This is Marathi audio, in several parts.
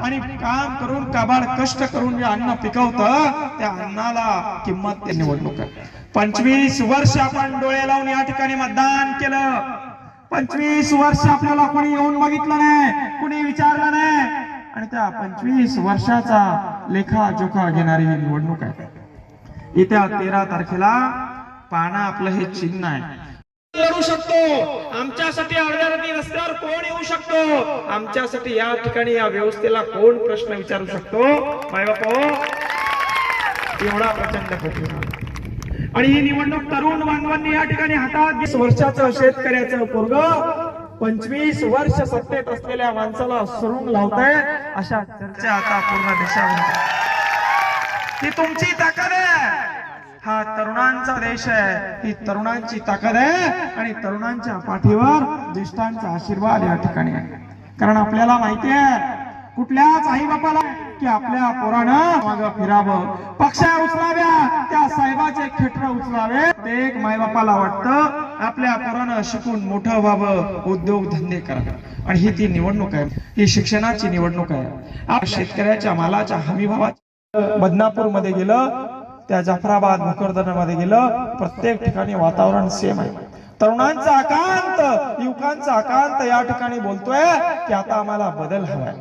आणि काम करून काबाड कष्ट करून जे अन्न पिकवतं त्या अन्नाला किंमत ते निवडणूक आहे। 25 वर्ष आपण डोळे लावून या ठिकाणी मतदान केलं, 25 वर्ष आपल्याला कोणी येऊन बघितलं नाही, कोणी विचारलं नाही, आणि त्या 25 वर्षाचा लेखाजोखा घेणारी ही निवडणूक आहे। येत्या 13 तारखेला पाना आपलं हे चिन्ह आहे। लढू शकतो आमच्यासाठी, अर्ध्या रात्री रस्त्यावर कोण येऊ शकतो आमच्यासाठी, या ठिकाणी या व्यवस्थेला कोण प्रश्न विचारू शकतो, मायबापो एवढा प्रचंड कठीण। आणि ही निवडणूक तरुण बांधवांनी या ठिकाणी हातात 20 वर्षाचं शेतकऱ्याचं पोरग 25 वर्ष सत्तेत असलेल्या माणसाला सुरुंग लावताय, अशा चर्चा आता पूर्ण देशावर। ही तुमची ताकद आहे, हा तरुणांचा देश आहे, ही तरुणांची ताकद आहे, आणि तरुणांच्या पाठीवर ज्येष्ठांचा आशीर्वाद या ठिकाणी आहे। कारण आपल्याला माहिती आहे कुठल्याच आई बापाला की आपल्या पोरानं मागं फिरावं, पक्षा उचलाव्या, त्या साहेबाचे खेटर उचलावे, ते एक मायबापाला वाटतं आपल्या पोरानं शिकून मोठं व्हावं, उद्योग धंदे करावे। आणि ही ती निवडणूक आहे, ही शिक्षणाची निवडणूक आहे। शेतकऱ्याच्या मालाच्या हमी भावाची बदनापूर मध्ये गेलं, त्या जाफराबाद भोकरदनमध्ये गेलं, प्रत्येक ठिकाणी वातावरण सेम आहे। तरुणांचा आकांत, युवकांचा आकांत या ठिकाणी बोलतोय की आता आम्हाला बदल हवाय।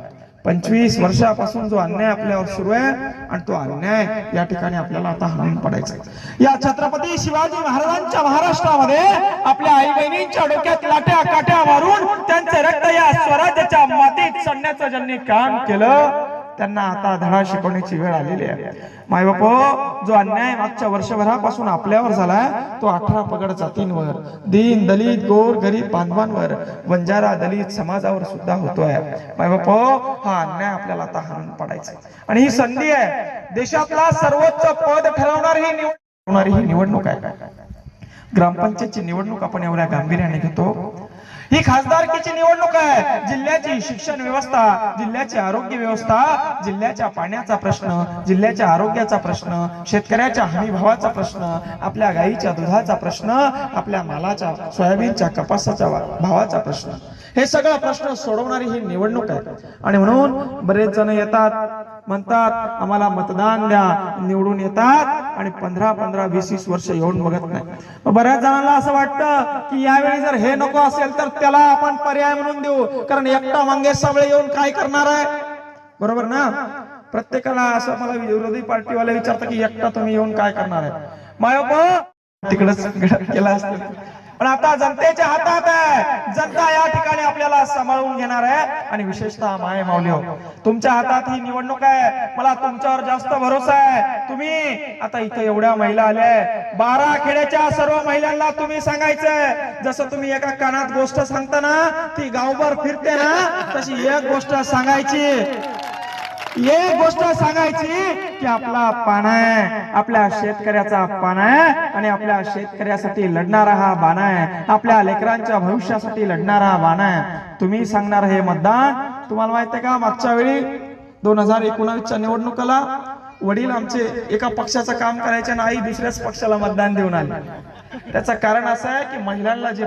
25 वर्षापासून जो अन्याय आपल्यावर सुरू आहे, आणि तो अन्याय या ठिकाणी आपल्याला आता हाणून पडायचा। या छत्रपती शिवाजी महाराजांच्या महाराष्ट्रामध्ये आपल्या आई बहिणींच्या डोक्यात लाट्या काट्या मारून त्यांचे रक्त या स्वराज्याच्या मातीत सडण्याचं ज्यांनी काम केलं, त्यांना आता धडा शिकवण्याची वेळ आलेली आहे। मायबापो, जो अन्याय मागच्या वर्षभरापासून आपल्यावर झालाय तो 18 पगड जातींवर, दीन दलित गोर गरीब बांधवांवर, बंजारा दलित समाजावर सुद्धा होतोय। मायबापो, हा अन्याय आपल्याला आता हाणून पडायचा, आणि ही संधी आहे। देशातला सर्वोच्च पद ठरवणारी ही निवडणूक आहे। ग्रामपंचायतची निवडणूक आपण एवढ्या गांभीर्याने घेतो, ही खासदारकीची निवडणूक आहे। जिल्ह्याची शिक्षण व्यवस्था, जिल्ह्याची आरोग्य व्यवस्था, जिल्ह्याच्या पाण्याचा प्रश्न, जिल्ह्याच्या आरोग्याचा प्रश्न, शेतकऱ्याच्या हमी भावाचा प्रश्न, आपल्या गाईच्या दुधाचा प्रश्न, आपल्या मालाच्या सोयाबीनच्या कपासाच्या भावाचा प्रश्न, हे सगळं प्रश्न सोडवणारी ही निवडणूक आहे। आणि म्हणून बरेच जण येतात, म्हणतात आम्हाला मतदान द्या, निवडून येतात आणि 15-15, 20-20 वर्ष येऊन बघत नाही। बऱ्याच जणांना असं वाटतं की यावेळी जर हे नको असेल तर त्याला आपण पर्याय म्हणून देऊ, कारण एकटा मंगेश साबळे येऊन काय करणार आहे, बरोबर ना? प्रत्येकाला असं मला विरोधी पार्टीवाले विचारतात की एकटा तुम्ही येऊन काय करणार आहे, मायबाप तिकडच केला असतं। पण आता जनतेच्या हातात आहे, जनता या ठिकाणी आपल्याला सांभाळून घेणार आहे। आणि विशेषतः माय माऊलीओ, तुमच्या हातात ही निवडणूक आहे, मला तुमच्यावर जास्त भरोसा आहे। तुम्ही आता इथे एवढ्या महिला आल्या, 12 खेड्याच्या सर्व महिलांना तुम्ही सांगायचंय, जसं तुम्ही एका कानात गोष्ट सांगता ना, ती गावभर फिरते ना, तशी एक गोष्ट सांगायची, एक गोष्ट सांगायची की आपला पाना आहे, आपल्या शेतकऱ्याचा पाना आहे, आणि आपल्या शेतकऱ्यासाठी लढणारा हा बाणा आहे, आपल्या लेकरांच्या भविष्यासाठी लढणारा हा बाणा आहे। तुम्ही सांगणार हे मतदान, तुम्हाला माहित आहे का, मागच्या वेळी 2019च्या निवडणुकाला वडील आमचे एका पक्षाचं काम करायचे आणि आई दुसऱ्याच पक्षाला मतदान देऊन आले। त्याचं कारण असं आहे की महिलांना जे